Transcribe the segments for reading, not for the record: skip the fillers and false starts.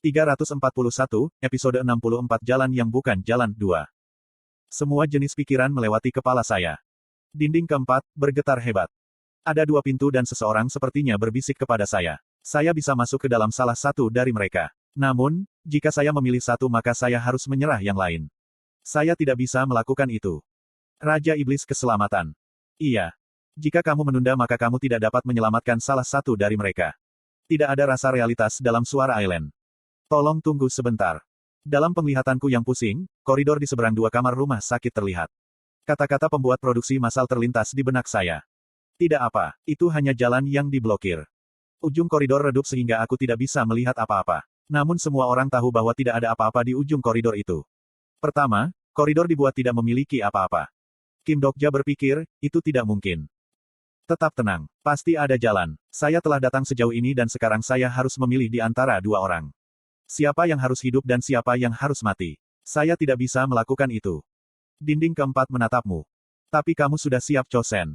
341, episode 64 Jalan yang bukan jalan 2. Semua jenis pikiran melewati kepala saya. Dinding keempat, bergetar hebat. Ada dua pintu dan seseorang sepertinya berbisik kepada saya. Saya bisa masuk ke dalam salah satu dari mereka. Namun, jika saya memilih satu maka saya harus menyerah yang lain. Saya tidak bisa melakukan itu. Raja Iblis Keselamatan. Iya. Jika kamu menunda maka kamu tidak dapat menyelamatkan salah satu dari mereka. Tidak ada rasa realitas dalam suara Aileen. Tolong tunggu sebentar. Dalam penglihatanku yang pusing, koridor di seberang dua kamar rumah sakit terlihat. Kata-kata pembuat produksi massal terlintas di benak saya. Tidak apa, itu hanya jalan yang diblokir. Ujung koridor redup sehingga aku tidak bisa melihat apa-apa. Namun semua orang tahu bahwa tidak ada apa-apa di ujung koridor itu. Pertama, koridor dibuat tidak memiliki apa-apa. Kim Dokja berpikir, itu tidak mungkin. Tetap tenang, pasti ada jalan. Saya telah datang sejauh ini dan sekarang saya harus memilih di antara dua orang. Siapa yang harus hidup dan siapa yang harus mati. Saya tidak bisa melakukan itu. Dinding keempat menatapmu. Tapi kamu sudah siap, Chosen.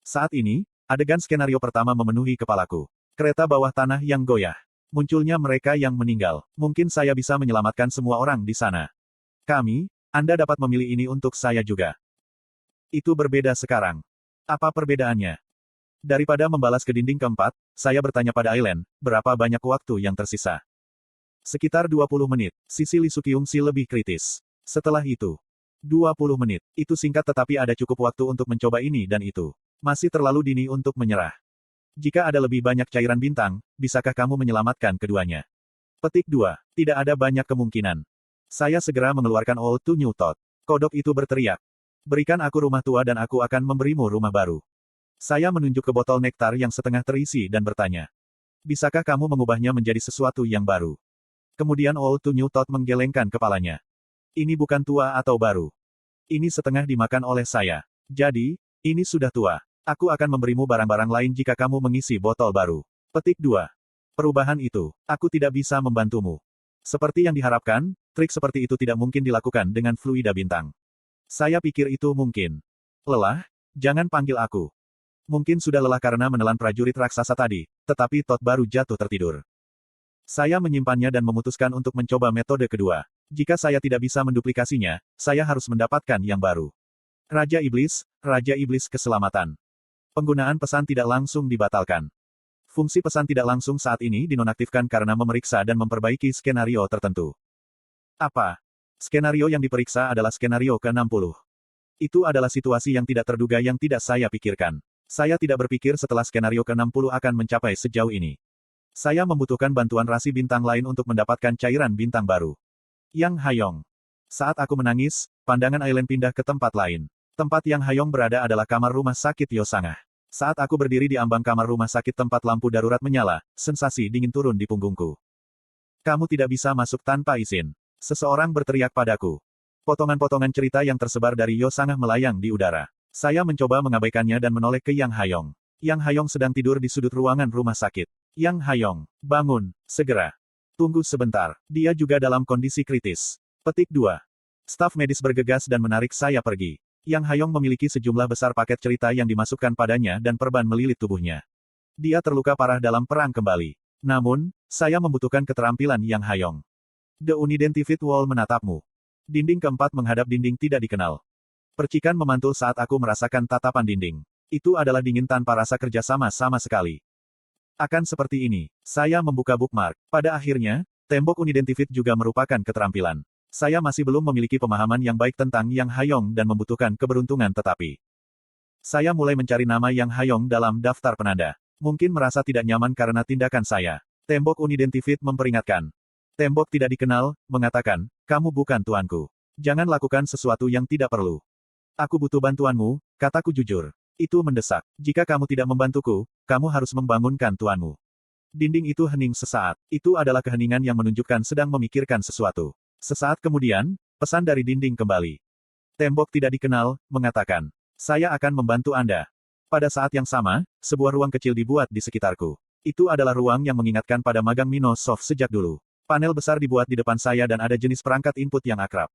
Saat ini, adegan skenario pertama memenuhi kepalaku. Kereta bawah tanah yang goyah. Munculnya mereka yang meninggal. Mungkin saya bisa menyelamatkan semua orang di sana. Anda dapat memilih ini untuk saya juga. Itu berbeda sekarang. Apa perbedaannya? Daripada membalas ke dinding keempat, saya bertanya pada Aileen, berapa banyak waktu yang tersisa? Sekitar 20 menit, sisi Lee Sukyung-si lebih kritis. Setelah itu, 20 menit. Itu singkat tetapi ada cukup waktu untuk mencoba ini dan itu. Masih terlalu dini untuk menyerah. Jika ada lebih banyak cairan bintang, bisakah kamu menyelamatkan keduanya? Petik 2. Tidak ada banyak kemungkinan. Saya segera mengeluarkan All to New Thought. Kodok itu berteriak. Berikan aku rumah tua dan aku akan memberimu rumah baru. Saya menunjuk ke botol nektar yang setengah terisi dan bertanya. Bisakah kamu mengubahnya menjadi sesuatu yang baru? Kemudian All to New Thought menggelengkan kepalanya. Ini bukan tua atau baru. Ini setengah dimakan oleh saya. Jadi, ini sudah tua. Aku akan memberimu barang-barang lain jika kamu mengisi botol baru. Petik 2. Perubahan itu, aku tidak bisa membantumu. Seperti yang diharapkan, trik seperti itu tidak mungkin dilakukan dengan fluida bintang. Saya pikir itu mungkin. Lelah? Jangan panggil aku. Mungkin sudah lelah karena menelan prajurit raksasa tadi, tetapi Todd baru jatuh tertidur. Saya menyimpannya dan memutuskan untuk mencoba metode kedua. Jika saya tidak bisa menduplikasinya, saya harus mendapatkan yang baru. Raja Iblis Keselamatan. Penggunaan pesan tidak langsung dibatalkan. Fungsi pesan tidak langsung saat ini dinonaktifkan karena memeriksa dan memperbaiki skenario tertentu. Apa? Skenario yang diperiksa adalah skenario ke-60. Itu adalah situasi yang tidak terduga yang tidak saya pikirkan. Saya tidak berpikir setelah skenario ke-60 akan mencapai sejauh ini. Saya membutuhkan bantuan rasi bintang lain untuk mendapatkan cairan bintang baru. Yang Hayong. Saat aku menangis, pandangan Aileen pindah ke tempat lain. Tempat Yang Hayong berada adalah kamar rumah sakit Yosangah. Saat aku berdiri di ambang kamar rumah sakit tempat lampu darurat menyala, sensasi dingin turun di punggungku. Kamu tidak bisa masuk tanpa izin. Seseorang berteriak padaku. Potongan-potongan cerita yang tersebar dari Yosangah melayang di udara. Saya mencoba mengabaikannya dan menoleh ke Yang Hayong. Yang Hayong sedang tidur di sudut ruangan rumah sakit. Yang Hayong, bangun, segera. Tunggu sebentar, dia juga dalam kondisi kritis. Petik 2. Staf medis bergegas dan menarik saya pergi. Yang Hayong memiliki sejumlah besar paket cerita yang dimasukkan padanya dan perban melilit tubuhnya. Dia terluka parah dalam perang kembali. Namun, saya membutuhkan keterampilan Yang Hayong. The Unidentified Wall menatapmu. Dinding keempat menghadap dinding tidak dikenal. Percikan memantul saat aku merasakan tatapan dinding. Itu adalah dingin tanpa rasa kerjasama sama sekali. Akan seperti ini, saya membuka bookmark. Pada akhirnya, tembok unidentified juga merupakan keterampilan. Saya masih belum memiliki pemahaman yang baik tentang Yang Hayong dan membutuhkan keberuntungan tetapi. Saya mulai mencari nama Yang Hayong dalam daftar penanda. Mungkin merasa tidak nyaman karena tindakan saya. Tembok unidentified memperingatkan. Tembok tidak dikenal, mengatakan, kamu bukan tuanku. Jangan lakukan sesuatu yang tidak perlu. Aku butuh bantuanmu, kataku jujur. Itu mendesak. Jika kamu tidak membantuku, kamu harus membangunkan tuanmu. Dinding itu hening sesaat. Itu adalah keheningan yang menunjukkan sedang memikirkan sesuatu. Sesaat kemudian, pesan dari dinding kembali. Tembok tidak dikenal, mengatakan. Saya akan membantu Anda. Pada saat yang sama, sebuah ruang kecil dibuat di sekitarku. Itu adalah ruang yang mengingatkan pada magang Microsoft sejak dulu. Panel besar dibuat di depan saya dan ada jenis perangkat input yang akrab.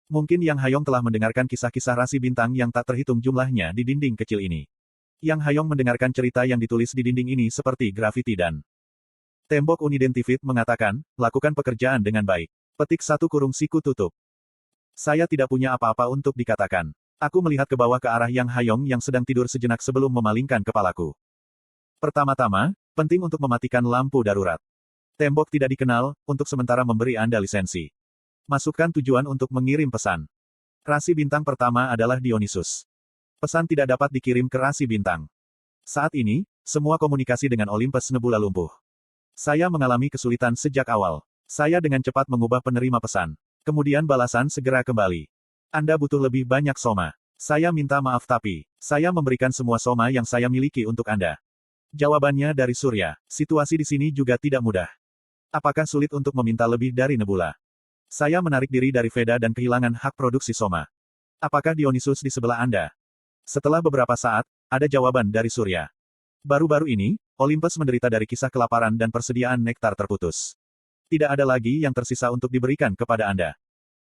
Mungkin Yang Hayong telah mendengarkan kisah-kisah rasi bintang yang tak terhitung jumlahnya di dinding kecil ini. Yang Hayong mendengarkan cerita yang ditulis di dinding ini seperti grafiti dan Tembok unidentified mengatakan, lakukan pekerjaan dengan baik. Petik 1 kurung siku tutup. Saya tidak punya apa-apa untuk dikatakan. Aku melihat ke bawah ke arah Yang Hayong yang sedang tidur sejenak sebelum memalingkan kepalaku. Pertama-tama, penting untuk mematikan lampu darurat. Tembok tidak dikenal, untuk sementara memberi Anda lisensi. Masukkan tujuan untuk mengirim pesan. Rasi bintang pertama adalah Dionysus. Pesan tidak dapat dikirim ke rasi bintang. Saat ini, semua komunikasi dengan Olympus Nebula lumpuh. Saya mengalami kesulitan sejak awal. Saya dengan cepat mengubah penerima pesan. Kemudian balasan segera kembali. Anda butuh lebih banyak soma. Saya minta maaf tapi, saya memberikan semua soma yang saya miliki untuk Anda. Jawabannya dari Surya. Situasi di sini juga tidak mudah. Apakah sulit untuk meminta lebih dari Nebula? Saya menarik diri dari Veda dan kehilangan hak produksi soma. Apakah Dionysus di sebelah Anda? Setelah beberapa saat, ada jawaban dari Surya. Baru-baru ini, Olympus menderita dari kisah kelaparan dan persediaan nektar terputus. Tidak ada lagi yang tersisa untuk diberikan kepada Anda.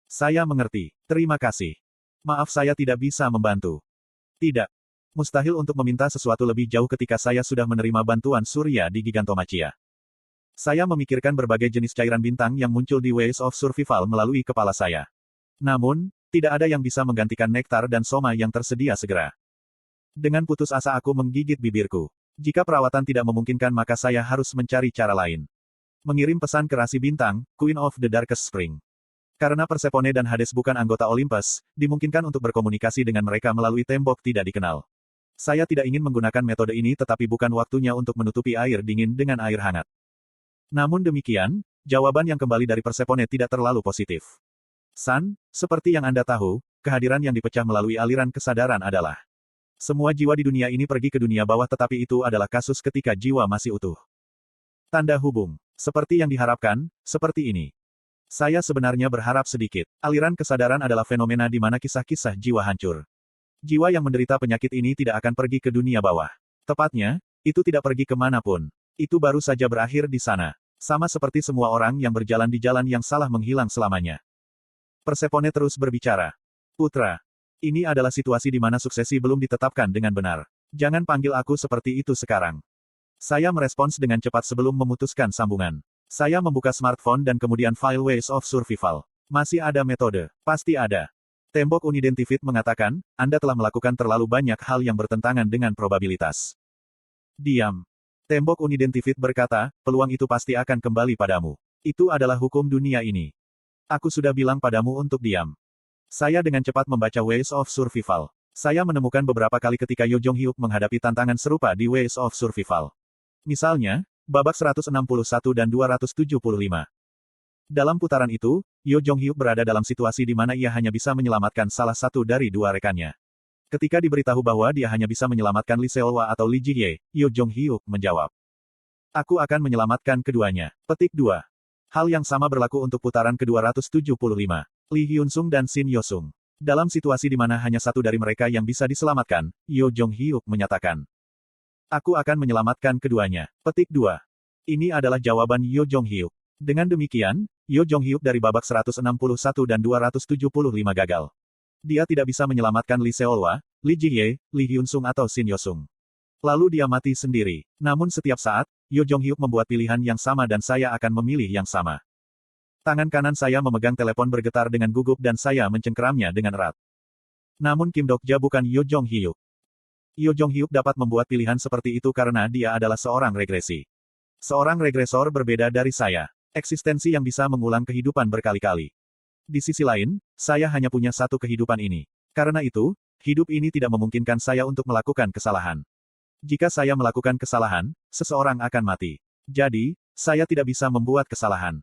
Saya mengerti. Terima kasih. Maaf saya tidak bisa membantu. Tidak. Mustahil untuk meminta sesuatu lebih jauh ketika saya sudah menerima bantuan Surya di Gigantomachia. Saya memikirkan berbagai jenis cairan bintang yang muncul di Ways of Survival melalui kepala saya. Namun, tidak ada yang bisa menggantikan nektar dan soma yang tersedia segera. Dengan putus asa aku menggigit bibirku. Jika perawatan tidak memungkinkan maka saya harus mencari cara lain. Mengirim pesan ke rasi bintang, Queen of the Darkest Spring. Karena Persephone dan Hades bukan anggota Olympus, dimungkinkan untuk berkomunikasi dengan mereka melalui tembok tidak dikenal. Saya tidak ingin menggunakan metode ini tetapi bukan waktunya untuk menutupi air dingin dengan air hangat. Namun demikian, jawaban yang kembali dari Persephone tidak terlalu positif. San, seperti yang Anda tahu, kehadiran yang dipecah melalui aliran kesadaran adalah semua jiwa di dunia ini pergi ke dunia bawah tetapi itu adalah kasus ketika jiwa masih utuh. Tanda hubung. Seperti yang diharapkan, seperti ini. Saya sebenarnya berharap sedikit. Aliran kesadaran adalah fenomena di mana kisah-kisah jiwa hancur. Jiwa yang menderita penyakit ini tidak akan pergi ke dunia bawah. Tepatnya, itu tidak pergi kemanapun. Itu baru saja berakhir di sana. Sama seperti semua orang yang berjalan di jalan yang salah menghilang selamanya. Persephone terus berbicara. Putra. Ini adalah situasi di mana suksesi belum ditetapkan dengan benar. Jangan panggil aku seperti itu sekarang. Saya merespons dengan cepat sebelum memutuskan sambungan. Saya membuka smartphone dan kemudian file Ways of Survival. Masih ada metode. Pasti ada. Tembok unidentified mengatakan, Anda telah melakukan terlalu banyak hal yang bertentangan dengan probabilitas. Diam. Tembok unidentified berkata, peluang itu pasti akan kembali padamu. Itu adalah hukum dunia ini. Aku sudah bilang padamu untuk diam. Saya dengan cepat membaca Ways of Survival. Saya menemukan beberapa kali ketika Yo Jong Hyuk menghadapi tantangan serupa di Ways of Survival. Misalnya, babak 161 dan 275. Dalam putaran itu, Yo Jong Hyuk berada dalam situasi di mana ia hanya bisa menyelamatkan salah satu dari dua rekannya. Ketika diberitahu bahwa dia hanya bisa menyelamatkan Lee Seolwa atau Lee Ji-hye, Yo Jong Hyuk menjawab, "Aku akan menyelamatkan keduanya." Petik 2. Hal yang sama berlaku untuk putaran ke-275. Lee Hyun-sung dan Shin Yo-sung. Dalam situasi di mana hanya satu dari mereka yang bisa diselamatkan, Yo Jong Hyuk menyatakan, "Aku akan menyelamatkan keduanya." Petik 2. Ini adalah jawaban Yo Jong Hyuk. Dengan demikian, Yo Jong Hyuk dari babak 161 dan 275 gagal. Dia tidak bisa menyelamatkan Lee Seolwa, Lee Ji-hye, Lee Hyun-sung atau Shin Yo-sung. Lalu dia mati sendiri. Namun setiap saat, Yo Jong Hyuk membuat pilihan yang sama dan saya akan memilih yang sama. Tangan kanan saya memegang telepon bergetar dengan gugup dan saya mencengkeramnya dengan erat. Namun Kim Dok-ja bukan Yo Jong Hyuk. Yo Jong Hyuk dapat membuat pilihan seperti itu karena dia adalah seorang regresi. Seorang regresor berbeda dari saya. Eksistensi yang bisa mengulang kehidupan berkali-kali. Di sisi lain, saya hanya punya satu kehidupan ini. Karena itu, hidup ini tidak memungkinkan saya untuk melakukan kesalahan. Jika saya melakukan kesalahan, seseorang akan mati. Jadi, saya tidak bisa membuat kesalahan.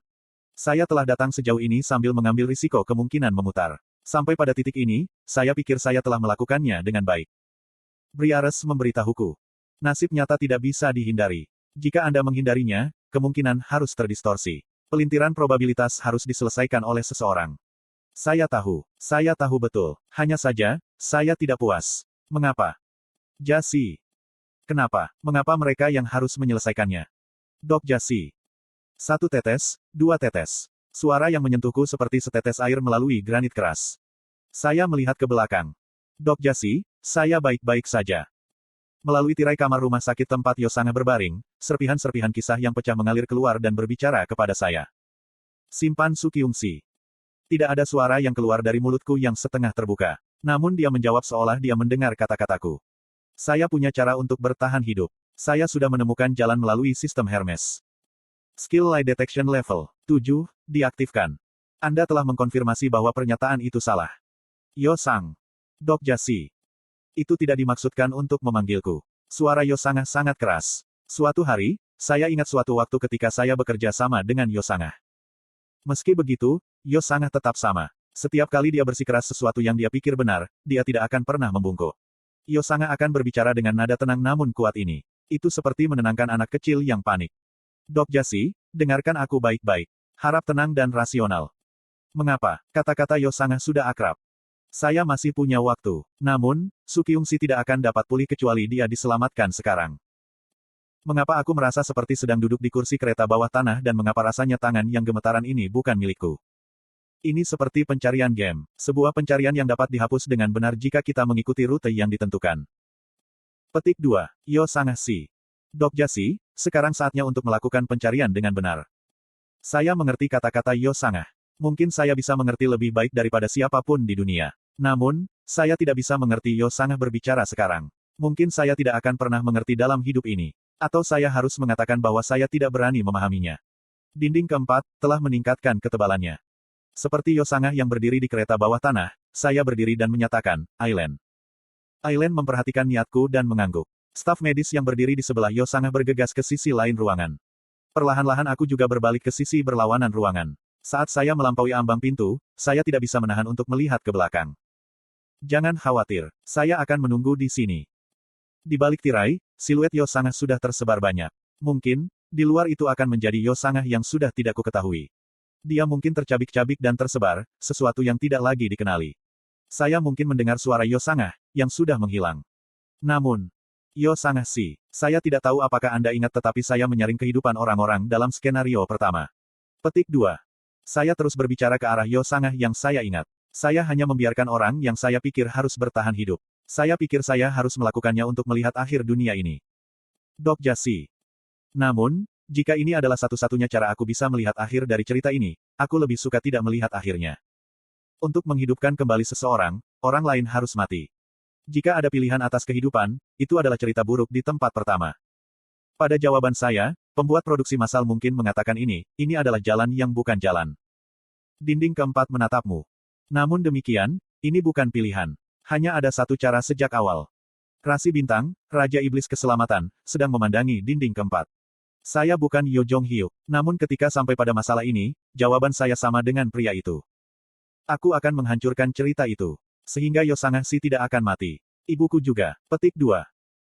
Saya telah datang sejauh ini sambil mengambil risiko kemungkinan memutar. Sampai pada titik ini, saya pikir saya telah melakukannya dengan baik. Briares memberitahuku. Nasib nyata tidak bisa dihindari. Jika Anda menghindarinya, kemungkinan harus terdistorsi. Pelintiran probabilitas harus diselesaikan oleh seseorang. Saya tahu betul. Hanya saja, saya tidak puas. Mengapa? Jasi. Kenapa? Mengapa mereka yang harus menyelesaikannya? Dok Jasi. 1 tetes, 2 tetes. Suara yang menyentuhku seperti setetes air melalui granit keras. Saya melihat ke belakang. Dok Jasi, saya baik-baik saja. Melalui tirai kamar rumah sakit tempat Yosanga berbaring, serpihan-serpihan kisah yang pecah mengalir keluar dan berbicara kepada saya. Simpan Sukyungsi. Tidak ada suara yang keluar dari mulutku yang setengah terbuka. Namun dia menjawab seolah dia mendengar kata-kataku. Saya punya cara untuk bertahan hidup. Saya sudah menemukan jalan melalui sistem Hermes. Skill Lie Detection Level 7, diaktifkan. Anda telah mengkonfirmasi bahwa pernyataan itu salah. Yosang. Dok Jasi. Itu tidak dimaksudkan untuk memanggilku. Suara Yosanga sangat keras. Suatu hari, saya ingat suatu waktu ketika saya bekerja sama dengan Yosanga. Meski begitu, Yosanga tetap sama. Setiap kali dia bersikeras sesuatu yang dia pikir benar, dia tidak akan pernah membungkuk. Yosanga akan berbicara dengan nada tenang namun kuat ini. Itu seperti menenangkan anak kecil yang panik. Dok Jasi, dengarkan aku baik-baik. Harap tenang dan rasional. Mengapa? Kata-kata Yosanga sudah akrab. Saya masih punya waktu. Namun, Sukyungsi tidak akan dapat pulih kecuali dia diselamatkan sekarang. Mengapa aku merasa seperti sedang duduk di kursi kereta bawah tanah dan mengapa rasanya tangan yang gemetaran ini bukan milikku? Ini seperti pencarian game. Sebuah pencarian yang dapat dihapus dengan benar jika kita mengikuti rute yang ditentukan. Petik 2. Yosanga Si. Dok Jasi, sekarang saatnya untuk melakukan pencarian dengan benar. Saya mengerti kata-kata Yosanga. Mungkin saya bisa mengerti lebih baik daripada siapapun di dunia. Namun, saya tidak bisa mengerti Yosanga berbicara sekarang. Mungkin saya tidak akan pernah mengerti dalam hidup ini. Atau saya harus mengatakan bahwa saya tidak berani memahaminya. Dinding keempat, telah meningkatkan ketebalannya. Seperti Yosanga yang berdiri di kereta bawah tanah, saya berdiri dan menyatakan, Aileen. Aileen memperhatikan niatku dan mengangguk. Staf medis yang berdiri di sebelah Yosanga bergegas ke sisi lain ruangan. Perlahan-lahan aku juga berbalik ke sisi berlawanan ruangan. Saat saya melampaui ambang pintu, saya tidak bisa menahan untuk melihat ke belakang. Jangan khawatir, saya akan menunggu di sini. Di balik tirai, siluet Yosanga sudah tersebar banyak. Mungkin, di luar itu akan menjadi Yosanga yang sudah tidak kuketahui. Dia mungkin tercabik-cabik dan tersebar, sesuatu yang tidak lagi dikenali. Saya mungkin mendengar suara Yosanga, yang sudah menghilang. Namun, Yosanga Si, saya tidak tahu apakah Anda ingat tetapi saya menyaring kehidupan orang-orang dalam skenario pertama. Petik 2. Saya terus berbicara ke arah Yosanga yang saya ingat. Saya hanya membiarkan orang yang saya pikir harus bertahan hidup. Saya pikir saya harus melakukannya untuk melihat akhir dunia ini. Dok Jasi. Namun, jika ini adalah satu-satunya cara aku bisa melihat akhir dari cerita ini, aku lebih suka tidak melihat akhirnya. Untuk menghidupkan kembali seseorang, orang lain harus mati. Jika ada pilihan atas kehidupan, itu adalah cerita buruk di tempat pertama. Pada jawaban saya, pembuat produksi massal mungkin mengatakan ini adalah jalan yang bukan jalan. Dinding keempat menatapmu. Namun demikian, ini bukan pilihan. Hanya ada satu cara sejak awal. Rasi Bintang, Raja Iblis Keselamatan, sedang memandangi dinding keempat. Saya bukan Yo Jong Hyuk, namun ketika sampai pada masalah ini, jawaban saya sama dengan pria itu. Aku akan menghancurkan cerita itu. Sehingga Yosanga Si tidak akan mati. Ibuku juga. Petik 2.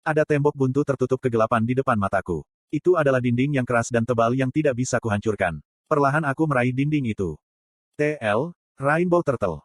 Ada tembok buntu tertutup kegelapan di depan mataku. Itu adalah dinding yang keras dan tebal yang tidak bisa kuhancurkan. Perlahan aku meraih dinding itu. TL, Rainbow Turtle.